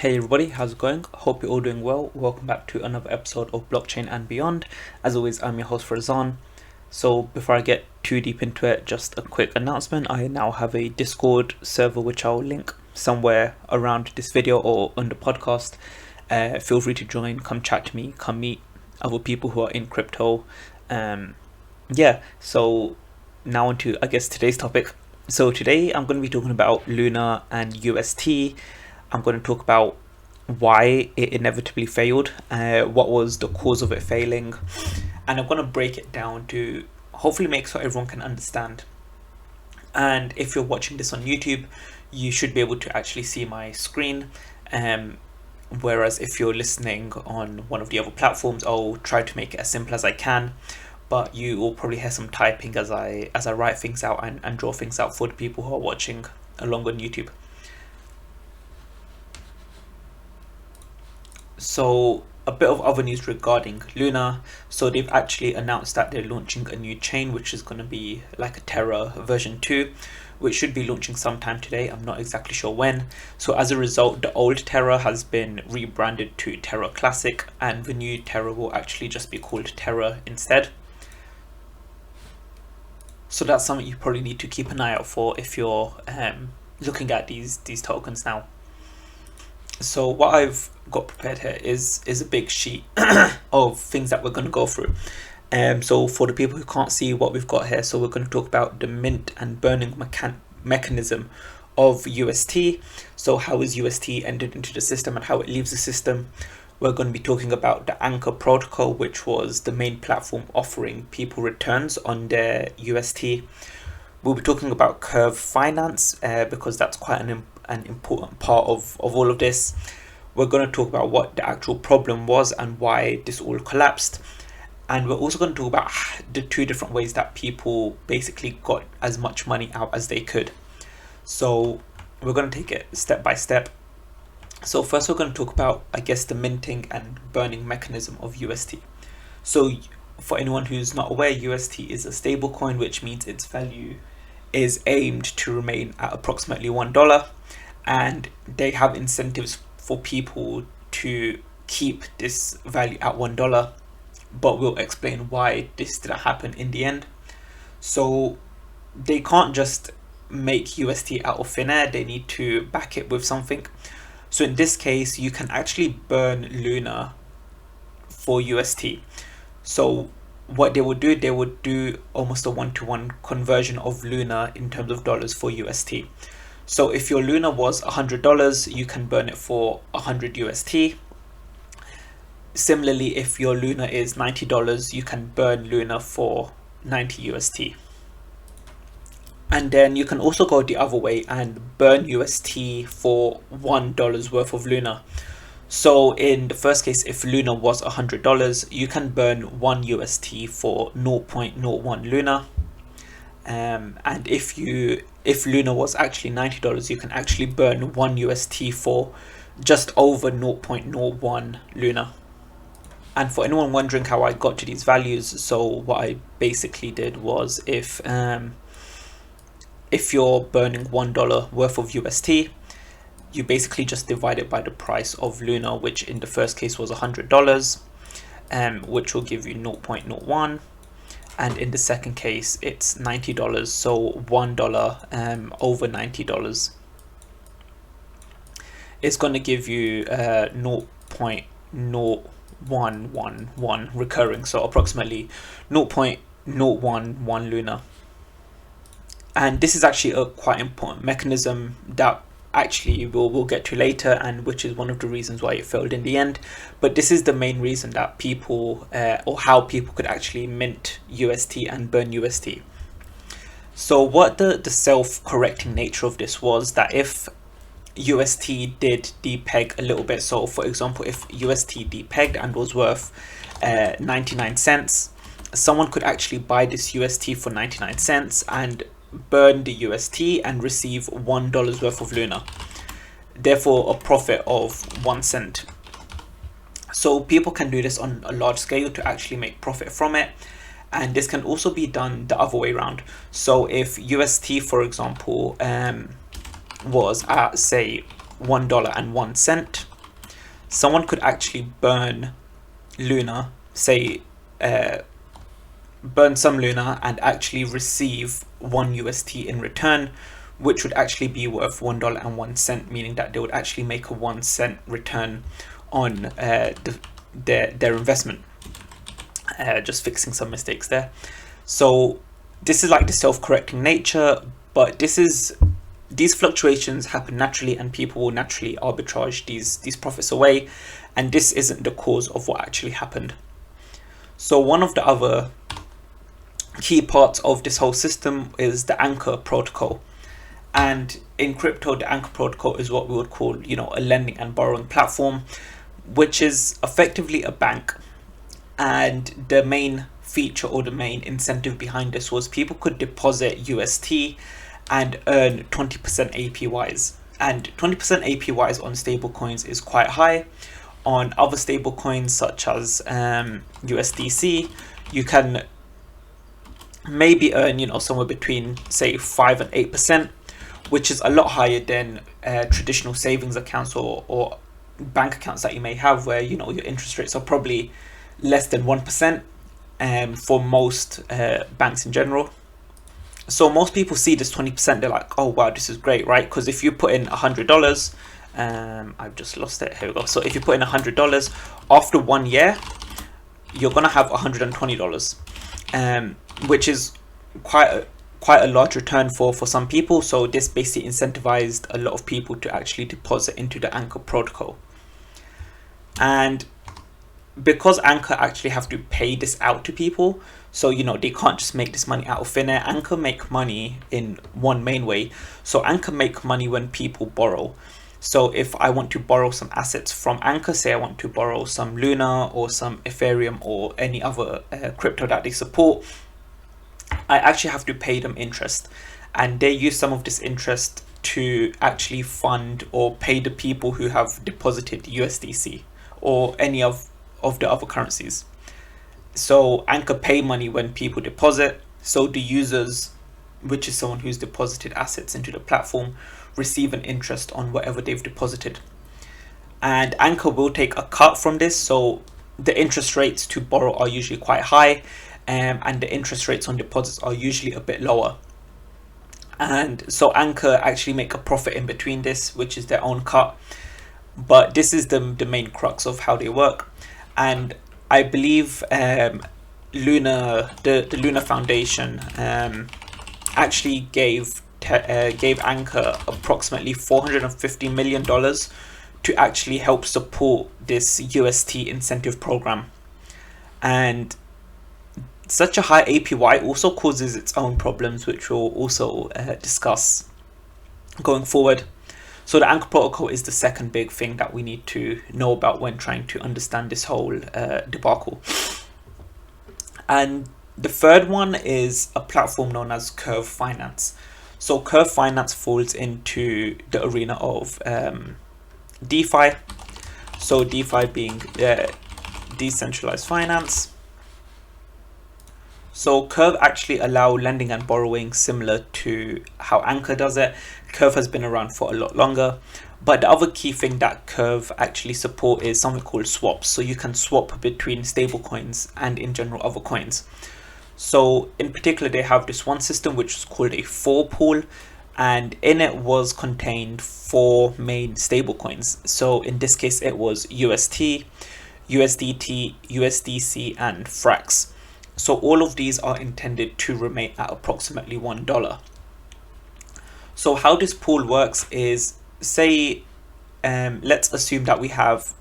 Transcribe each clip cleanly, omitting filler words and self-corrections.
Hey everybody, how's it going? Hope you're all doing well. Welcome back to another episode of Blockchain and Beyond. As always, I'm your host Farzan. So before I get too deep into it, just a quick announcement. I now have a Discord server which I'll link somewhere around this video or on the podcast. Feel free to join, come chat to me, come meet other people who are in crypto. So now on to, I guess, today's topic. So today I'm going to be talking about LUNA and UST. I'm going to talk about why it inevitably failed, what was the cause of it failing, and I'm going to break it down to hopefully make so everyone can understand. And if you're watching this on YouTube, you should be able to actually see my screen, whereas if you're listening on one of the other platforms, I'll try to make it as simple as I can, but you will probably hear some typing as I write things out and draw things out for the people who are watching along on YouTube. So a bit of other news regarding LUNA. So they've actually announced that they're launching a new chain, which is going to be like a Terra version 2, which should be launching sometime today. I'm not exactly sure when. So as a result, the old Terra has been rebranded to Terra Classic, and the new Terra will actually just be called Terra instead. So that's something you probably need to keep an eye out for if you're looking at these tokens now. So what I've got prepared here is a big sheet of things that we're going to go through. So for the people who can't see what we've got here, so we're going to talk about the mint and burning mechanism of UST. So how is UST entered into the system and how it leaves the system. We're going to be talking about the Anchor protocol, which was the main platform offering people returns on their UST. We'll be talking about Curve Finance because that's quite an important part of all of this. We're going to talk about what the actual problem was and why this all collapsed. And we're also going to talk about the two different ways that people basically got as much money out as they could. So we're going to take it step by step. So first we're going to talk about, I guess, the minting and burning mechanism of UST. So for anyone who's not aware, UST is a stable coin, which means its value is aimed to remain at approximately $1, and they have incentives for people to keep this value at $1, but we'll explain why this didn't happen in the end. So they can't just make UST out of thin air, they need to back it with something. So in this case, you can actually burn LUNA for UST. So what they would do almost a one-to-one conversion of LUNA in terms of dollars for UST. So if your LUNA was $100, you can burn it for 100 UST. Similarly, if your LUNA is $90, you can burn LUNA for 90 UST. And then you can also go the other way and burn UST for $1 worth of LUNA. So in the first case, if LUNA was $100, you can burn 1 UST for 0.01 LUNA. And if LUNA was actually $90, you can actually burn 1 UST for just over 0.01 LUNA. And for anyone wondering how I got to these values, so what I basically did was if you're burning $1 worth of UST, you basically just divide it by the price of LUNA, which in the first case was $100, which will give you 0.01. And in the second case, it's $90, so $1 over $90 is going to give you 0.0111 recurring, so approximately 0.011 LUNA. And this is actually a quite important mechanism that actually we'll get to later, and which is one of the reasons why it failed in the end. But this is the main reason that people or how people could actually mint UST and burn UST. So what the self-correcting nature of this was that if UST did depeg a little bit, so for example, if UST depegged and was worth 99 cents, someone could actually buy this UST for 99 cents and burn the UST and receive $1 worth of LUNA, therefore a profit of 1 cent. So people can do this on a large scale to actually make profit from it, and this can also be done the other way around. So if UST, for example, was at say $1.01, someone could actually burn Luna, say burn some Luna and actually receive 1 UST in return, which would actually be worth $1.01, meaning that they would actually make a 1 cent return on their investment. Just fixing some mistakes there. So this is like the self-correcting nature, but these fluctuations happen naturally, and people will naturally arbitrage these profits away, and this isn't the cause of what actually happened. So one of the other key parts of this whole system is the Anchor protocol. And in crypto, the Anchor protocol is what we would call, a lending and borrowing platform, which is effectively a bank. And the main feature or the main incentive behind this was people could deposit UST and earn 20% APYs. And 20% APYs on stable coins is quite high. On other stable coins such as USDC, you can maybe earn, somewhere between say 5 and 8%, which is a lot higher than traditional savings accounts or bank accounts that you may have, where your interest rates are probably less than 1% for most banks in general. So most people see this 20%, they're like, oh wow, this is great, right? Because if you put in $100, I've just lost it, here we go. So if you put in $100, after 1 year you're gonna have $120, which is quite a large return for some people. So this basically incentivized a lot of people to actually deposit into the Anchor protocol. And because Anchor actually have to pay this out to people, so they can't just make this money out of thin air. Anchor make money in one main way. So Anchor make money when people borrow. So if I want to borrow some assets from Anchor, say I want to borrow some Luna or some Ethereum or any other crypto that they support, I actually have to pay them interest, and they use some of this interest to actually fund or pay the people who have deposited USDC or any of the other currencies. So Anchor pay money when people deposit, so the users, which is someone who's deposited assets into the platform, receive an interest on whatever they've deposited. And Anchor will take a cut from this, so the interest rates to borrow are usually quite high, and the interest rates on deposits are usually a bit lower. And so Anchor actually make a profit in between this, which is their own cut. But this is the main crux of how they work. And I believe Luna, the Luna Foundation, actually gave Anchor approximately $450 million to actually help support this UST incentive program. And such a high APY also causes its own problems, which we'll also discuss going forward. So the Anchor protocol is the second big thing that we need to know about when trying to understand this whole debacle. And the third one is a platform known as Curve Finance. So Curve Finance falls into the arena of DeFi. So DeFi being decentralized finance. So Curve actually allow lending and borrowing similar to how Anchor does it. Curve has been around for a lot longer, but the other key thing that Curve actually support is something called swaps. So you can swap between stable coins and in general other coins. So in particular, they have this one system which is called a 4 pool, and in it was contained 4 main stable coins. So in this case, it was UST, USDT, USDC, and Frax. So all of these are intended to remain at approximately $1. So how this pool works is, say, let's assume that we have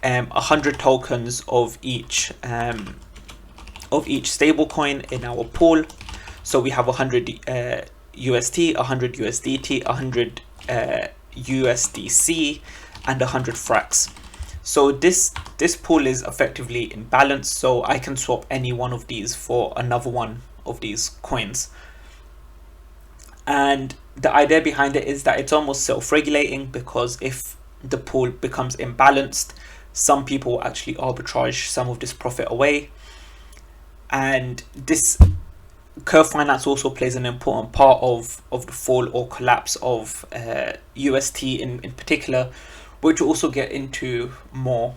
100 tokens of each stablecoin in our pool. So we have 100 UST, 100 USDT, 100 USDC, and 100 Frax. So this pool is effectively in balance, so I can swap any one of these for another one of these coins. And the idea behind it is that it's almost self-regulating, because if the pool becomes imbalanced, some people will actually arbitrage some of this profit away. And this Curve Finance also plays an important part of the fall or collapse of UST in particular, which we'll also get into more.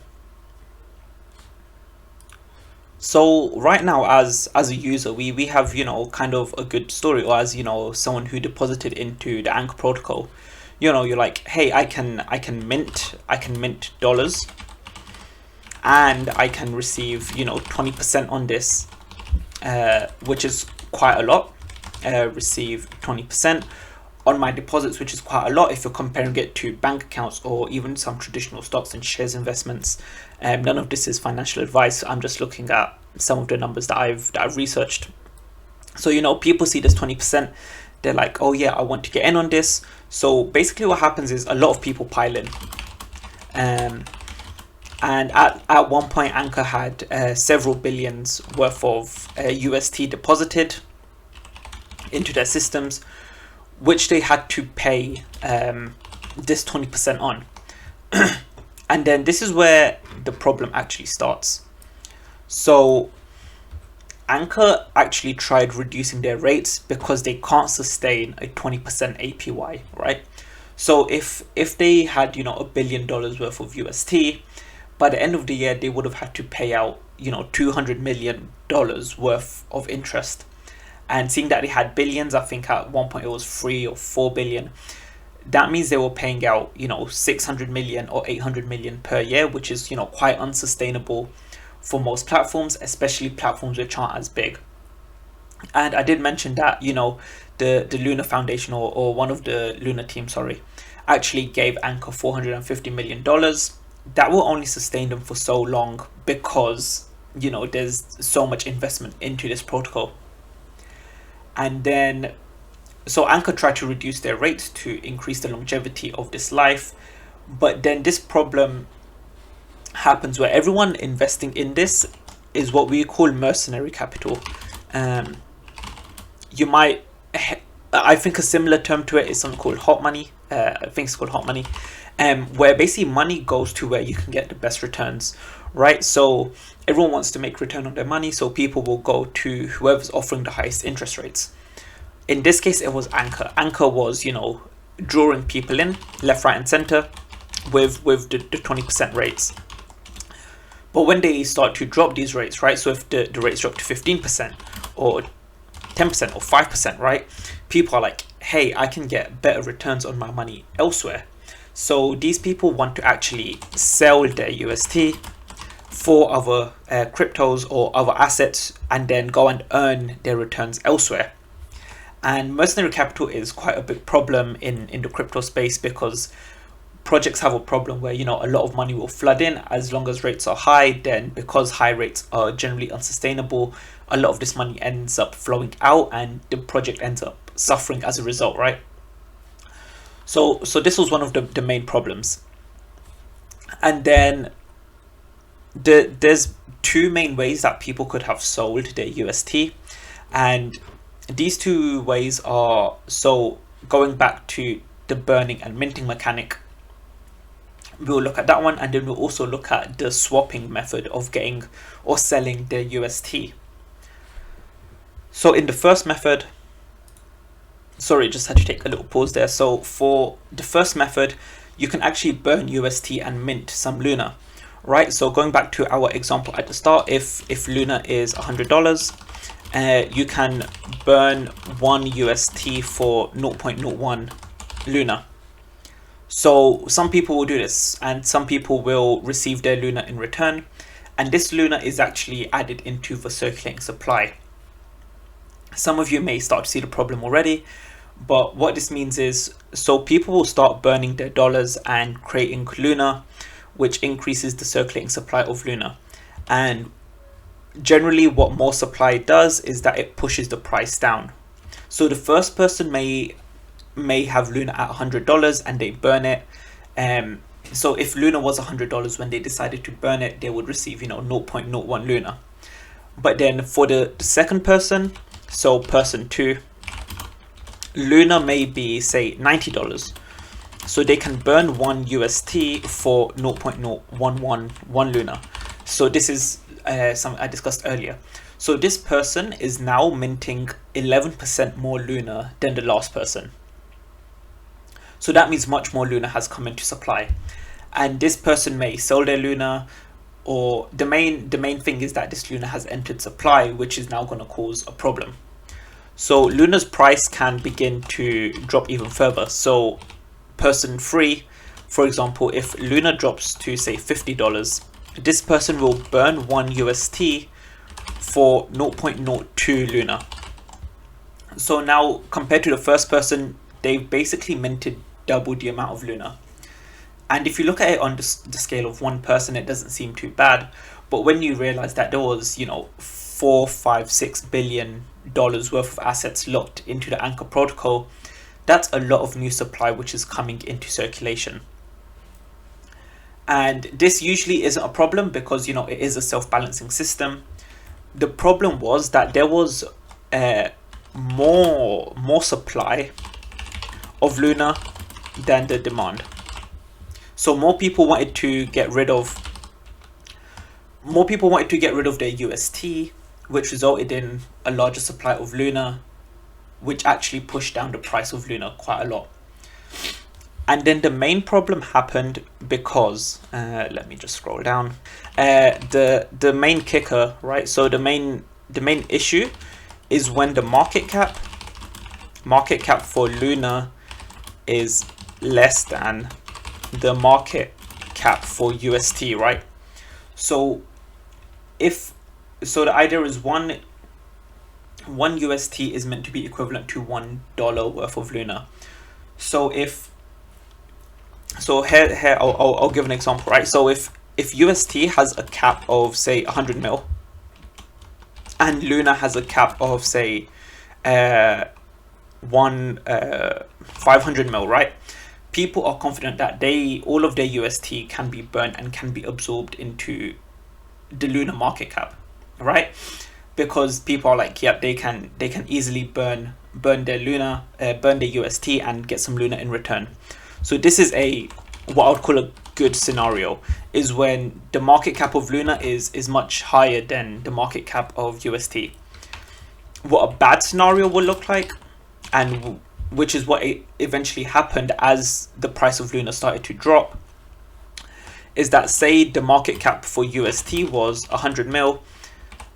So right now, as a user, we have, kind of a good story, or as, someone who deposited into the Anchor protocol. You're like, hey, I can mint dollars, and I can receive 20% on this, which is quite a lot. Receive 20% on my deposits, which is quite a lot if you're comparing it to bank accounts or even some traditional stocks and shares investments. None of this is financial advice. I'm just looking at some of the numbers that I've researched. So people see this 20%, they're like, oh yeah, I want to get in on this. So basically what happens is a lot of people pile in. And at one point, Anchor had several billions worth of UST deposited into their systems, which they had to pay this 20% on. And then this is where the problem actually starts. So Anchor actually tried reducing their rates because they can't sustain a 20% APY, right? So if they had $1 billion worth of UST, by the end of the year they would have had to pay out $200 million worth of interest. And seeing that they had billions, I think at one point it was 3 or 4 billion, that means they were paying out 600 million or 800 million per year, which is quite unsustainable for most platforms, especially platforms which aren't as big. And I did mention that the Luna Foundation, or one of the Luna team, actually gave Anchor $450 million. That will only sustain them for so long because there's so much investment into this protocol. And then so Anchor tried to reduce their rates to increase the longevity of this life, but then this problem happens where everyone investing in this is what we call mercenary capital. You might, I think a similar term to it is something called hot money. I think it's called hot money, where basically money goes to where you can get the best returns, right? So everyone wants to make return on their money, so people will go to whoever's offering the highest interest rates. In this case, it was Anchor. Anchor was, drawing people in left, right, and center with the 20% rates. But when they start to drop these rates, right? So if the rates drop to 15% or 10% or 5%, right? People are like, hey, I can get better returns on my money elsewhere. So these people want to actually sell their UST for other cryptos or other assets and then go and earn their returns elsewhere. And mercenary capital is quite a big problem in the crypto space because projects have a problem where a lot of money will flood in as long as rates are high. Then because high rates are generally unsustainable, a lot of this money ends up flowing out and the project ends up suffering as a result, right? So this was one of the main problems. And then there's two main ways that people could have sold their UST, and these two ways are, so going back to the burning and minting mechanic, we'll look at that one, and then we'll also look at the swapping method of getting or selling the UST. So in the first method, sorry, just had to take a little pause there. So for the first method, you can actually burn UST and mint some Luna, right? So going back to our example at the start, if Luna is $100, you can burn 1 UST for 0.01 Luna. So some people will do this, and some people will receive their Luna in return, and this Luna is actually added into the circulating supply. Some of you may start to see the problem already, but what this means is, so people will start burning their dollars and creating Luna, which increases the circulating supply of Luna. And generally what more supply does is that it pushes the price down. So the first person may have Luna at $100 and they burn it. So if Luna was $100 when they decided to burn it, they would receive 0.01 Luna. But then for the second person, so person 2, Luna may be, say, $90. So they can burn 1 UST for 0.0111 Luna. So this is something I discussed earlier. So this person is now minting 11% more Luna than the last person. So that means much more Luna has come into supply. and this person may sell their Luna, or the main thing is that this Luna has entered supply, which is now going to cause a problem. So Luna's price can begin to drop even further. So person 3, for example, if Luna drops to say $50, this person will burn 1 UST for 0.02 Luna. So now compared to the first person, they've basically minted double the amount of Luna. And if you look at it on the scale of one person, it doesn't seem too bad. But when you realize that there was, you know, $4, $5, $6 billion worth of assets locked into the Anchor protocol, that's a lot of new supply which is coming into circulation. And this usually isn't a problem because, you know, it is a self-balancing system. The problem was that there was more supply of Luna than the demand. So more people wanted to get rid of their UST, which resulted in a larger supply of Luna, which actually pushed down the price of Luna quite a lot. And then the main problem happened because let me just scroll down. The main kicker, right? So the main issue is when the market cap for Luna is less than the market cap for UST, right? So the idea is one UST is meant to be equivalent to $1 worth of Luna. So here I'll give an example, right? So if UST has a cap of say 100 mil and Luna has a cap of say 500 mil, right? People are confident that all of their UST can be burnt and can be absorbed into the Luna market cap, right? Because people are like, yep, they can easily burn their Luna, burn their UST and get some Luna in return. So this is what I would call a good scenario, is when the market cap of Luna is much higher than the market cap of UST. What a bad scenario will look like, and which is what eventually happened as the price of Luna started to drop, is that say the market cap for UST was 100 mil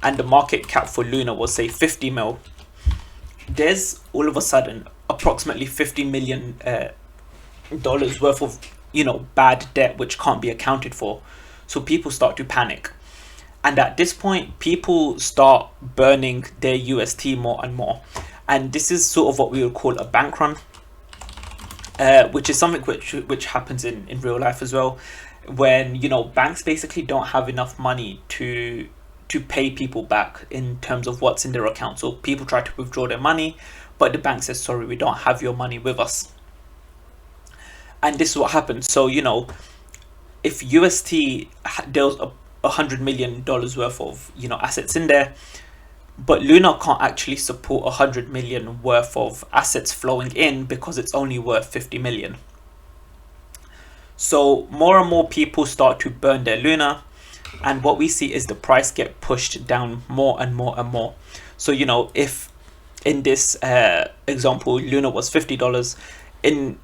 and the market cap for Luna was say 50 mil, there's all of a sudden approximately $50 million worth of, you know, bad debt which can't be accounted for. So people start to panic, and at this point people start burning their UST more and more. And this is sort of what we would call a bank run, which is something which happens in real life as well, when, you know, banks basically don't have enough money to pay people back in terms of what's in their account. So people try to withdraw their money, but the bank says, sorry, we don't have your money with us. And this is what happens. So, you know, if UST, there was $100 million worth of, you know, assets in there, but Luna can't actually support 100 million worth of assets flowing in because it's only worth 50 million. So more and more people start to burn their Luna, and what we see is the price get pushed down more and more and more. So, you know, if in this example Luna was $50, in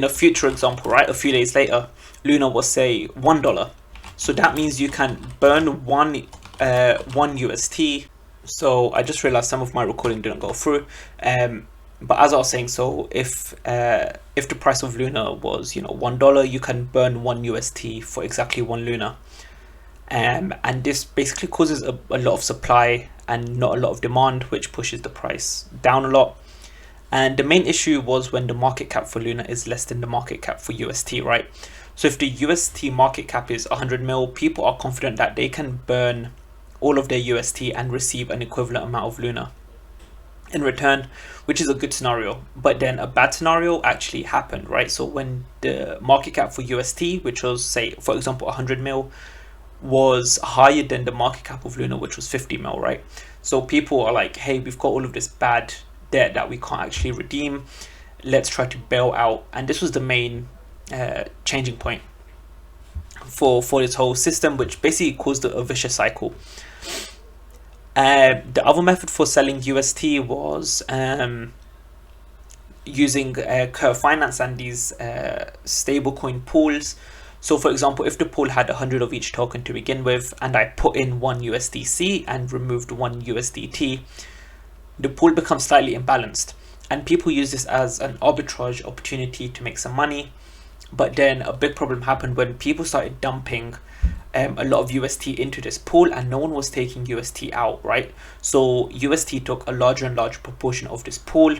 a future example, right, a few days later Luna was say $1. So that means you can burn one UST. So I just realized some of my recording didn't go through, but as I was saying, so if the price of Luna was, you know, $1, you can burn 1 UST for exactly 1 Luna, and this basically causes a lot of supply and not a lot of demand, which pushes the price down a lot. And the main issue was when the market cap for Luna is less than the market cap for UST, right? So if the UST market cap is 100 mil, people are confident that they can burn all of their UST and receive an equivalent amount of Luna in return, which is a good scenario. But then a bad scenario actually happened, right? So when the market cap for UST, which was say, for example, 100 mil, was higher than the market cap of Luna, which was 50 mil, right? So people are like, hey, we've got all of this bad debt that we can't actually redeem. Let's try to bail out. And this was the main changing point for this whole system, which basically caused a vicious cycle. The other method for selling UST was using Curve Finance and these stablecoin pools. So for example, if the pool had 100 of each token to begin with, and I put in one USDC and removed one USDT, the pool becomes slightly imbalanced. And people use this as an arbitrage opportunity to make some money. But then a big problem happened when people started dumping a lot of UST into this pool, and no one was taking UST out, right? So UST took a larger and larger proportion of this pool.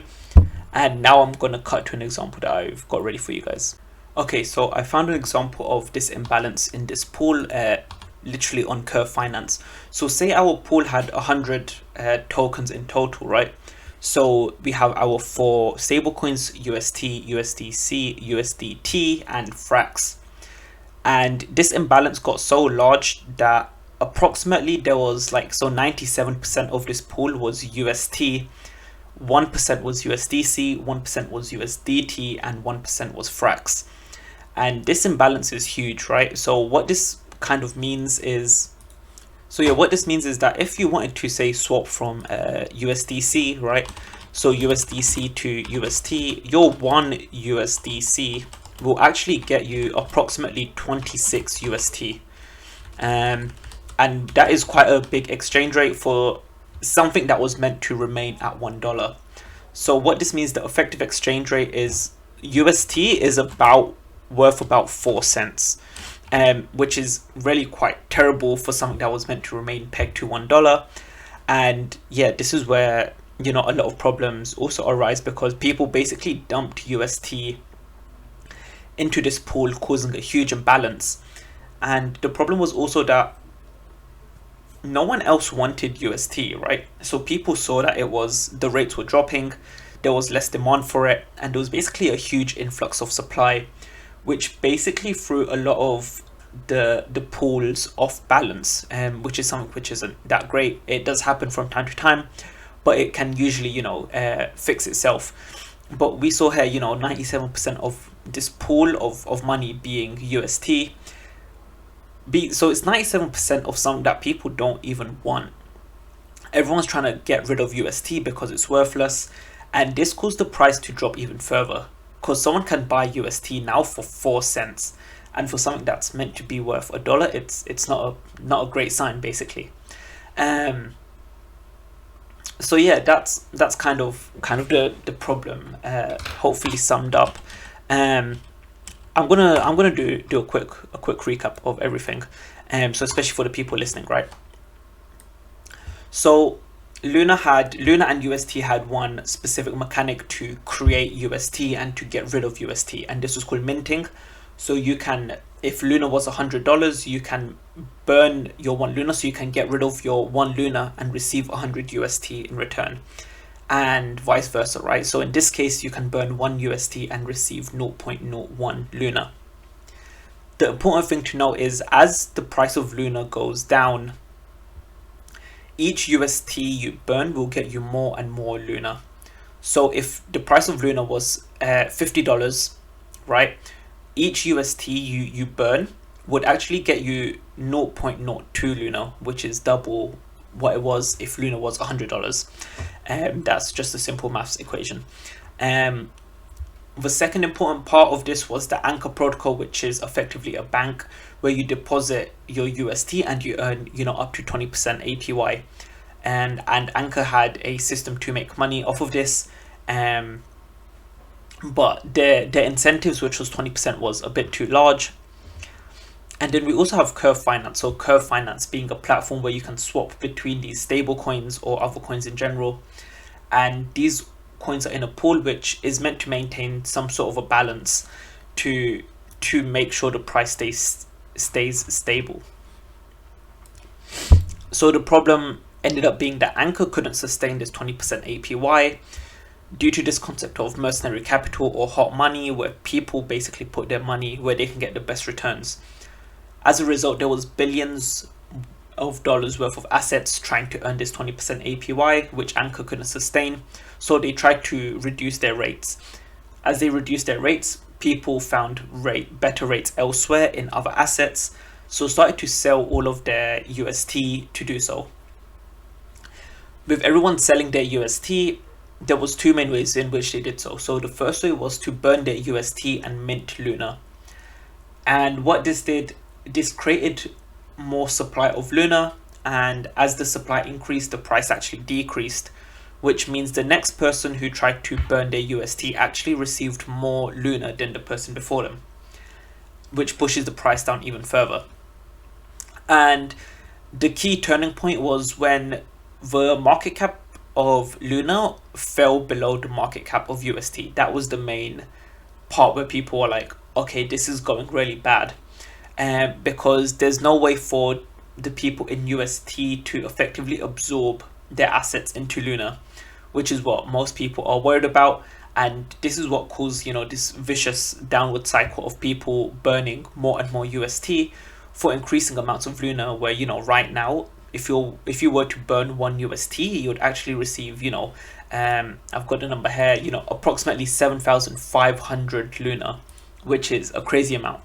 And now I'm going to cut to an example that I've got ready for you guys. Okay, so I found an example of this imbalance in this pool, literally on Curve Finance. So say our pool had 100 tokens in total, right? So we have our 4 stablecoins, UST, USDC, USDT, and Frax. And this imbalance got so large that approximately there was 97% of this pool was UST, 1% was USDC, 1% was USDT, and 1% was Frax. And this imbalance is huge, right? So what this kind of means is, what this means is that if you wanted to say swap from USDC, right? So USDC to UST, your one USDC will actually get you approximately 26 UST. And that is quite a big exchange rate for something that was meant to remain at $1. So what this means, the effective exchange rate is UST is worth about 4 cents, which is really quite terrible for something that was meant to remain pegged to $1. And yeah, this is where a lot of problems also arise, because people basically dumped UST into this pool, causing a huge imbalance. And the problem was also that no one else wanted UST, right? So people saw that the rates were dropping, there was less demand for it, and there was basically a huge influx of supply, which basically threw a lot of the pools off balance, which is something which isn't that great. It does happen from time to time, but it can usually fix itself. But we saw here 97% of this pool of money being UST. So it's 97% of something that people don't even want. Everyone's trying to get rid of UST because it's worthless, and this caused the price to drop even further, because someone can buy UST now for 4 cents, and for something that's meant to be worth $1, it's not a great sign, basically. So yeah, that's kind of the problem, hopefully summed up. I'm gonna do a quick recap of everything, so especially for the people listening, right? So LUNA and UST had one specific mechanic to create UST and to get rid of UST, and this was called minting. So you can, if LUNA was $100, you can burn your 1 LUNA, so you can get rid of your 1 LUNA and receive 100 UST in return, and vice versa, right? So in this case, you can burn 1 UST and receive 0.01 LUNA. The important thing to know is, as the price of LUNA goes down, each UST you burn will get you more and more LUNA. So if the price of LUNA was $50, right, each UST you burn would actually get you 0.02 LUNA, which is double what it was if LUNA was $100. That's just a simple maths equation. The second important part of this was the Anchor protocol, which is effectively a bank where you deposit your UST and you earn up to 20% APY. And Anchor had a system to make money off of this, but their incentives, which was 20%, was a bit too large. And then we also have Curve Finance. So Curve Finance being a platform where you can swap between these stable coins or other coins in general, and these coins are in a pool which is meant to maintain some sort of a balance to make sure the price stays stable. So the problem ended up being that Anchor couldn't sustain this 20% APY due to this concept of mercenary capital or hot money, where people basically put their money where they can get the best returns. As a result, there was billions of dollars worth of assets trying to earn this 20% APY, which Anchor couldn't sustain. So they tried to reduce their rates. As they reduced their rates, people found better rates elsewhere in other assets, so started to sell all of their UST to do so. With everyone selling their UST, there was 2 main ways in which they did so. So the first way was to burn their UST and mint LUNA. And what this did, this created more supply of Luna, and as the supply increased, the price actually decreased, which means the next person who tried to burn their UST actually received more Luna than the person before them, which pushes the price down even further. And the key turning point was when the market cap of Luna fell below the market cap of UST. That was the main part where people were like, okay, this is going really bad. Because there's no way for the people in UST to effectively absorb their assets into Luna, which is what most people are worried about. And this is what caused, this vicious downward cycle of people burning more and more UST for increasing amounts of Luna, where, right now, if you were to burn 1 UST, you'd actually receive, I've got the number here, approximately 7,500 Luna, which is a crazy amount.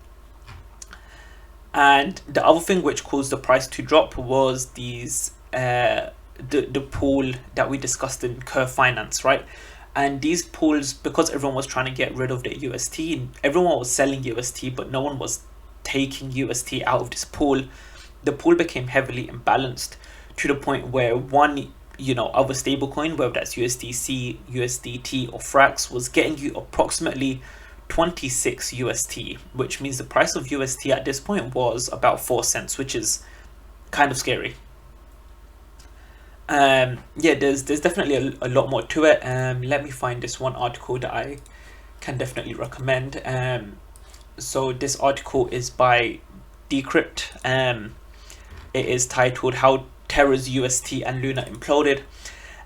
And the other thing which caused the price to drop was these the pool that we discussed in Curve Finance, right? And these pools, because everyone was trying to get rid of their UST, everyone was selling UST, but no one was taking UST out of this pool. The pool became heavily imbalanced to the point where one, other stablecoin, whether that's USDC, USDT, or Frax, was getting you approximately 26 UST, which means the price of UST at this point was about 4 cents, which is kind of scary. There's definitely a lot more to it. Let me find this one article that I can definitely recommend. So this article is by Decrypt. It is titled "How Terra's UST and Luna Imploded."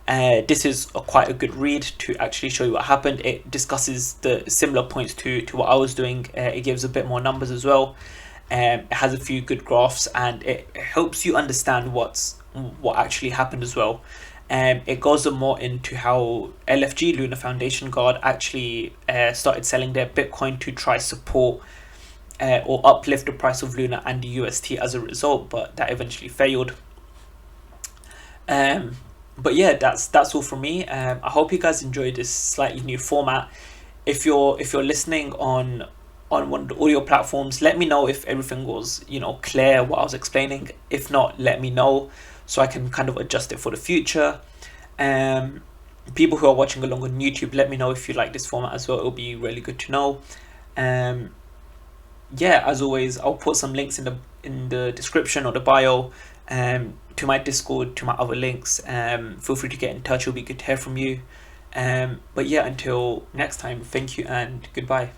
This is quite a good read to actually show you what happened. It discusses the similar points to what I was doing. It gives a bit more numbers as well. It has a few good graphs, and it helps you understand what actually happened as well. It goes more into how LFG, Luna Foundation Guard, actually started selling their Bitcoin to try support or uplift the price of Luna and the UST as a result, but that eventually failed. But yeah, that's all from me. I hope you guys enjoyed this slightly new format. If you're listening on one of the audio platforms, let me know if everything was clear what I was explaining. If not, let me know so I can kind of adjust it for the future. People who are watching along on YouTube, let me know if you like this format as well. It'll be really good to know. As always, I'll put some links in the description or the bio, to my Discord, to my other links. Feel free to get in touch. It'll be good to hear from you. But yeah, until next time, thank you and goodbye.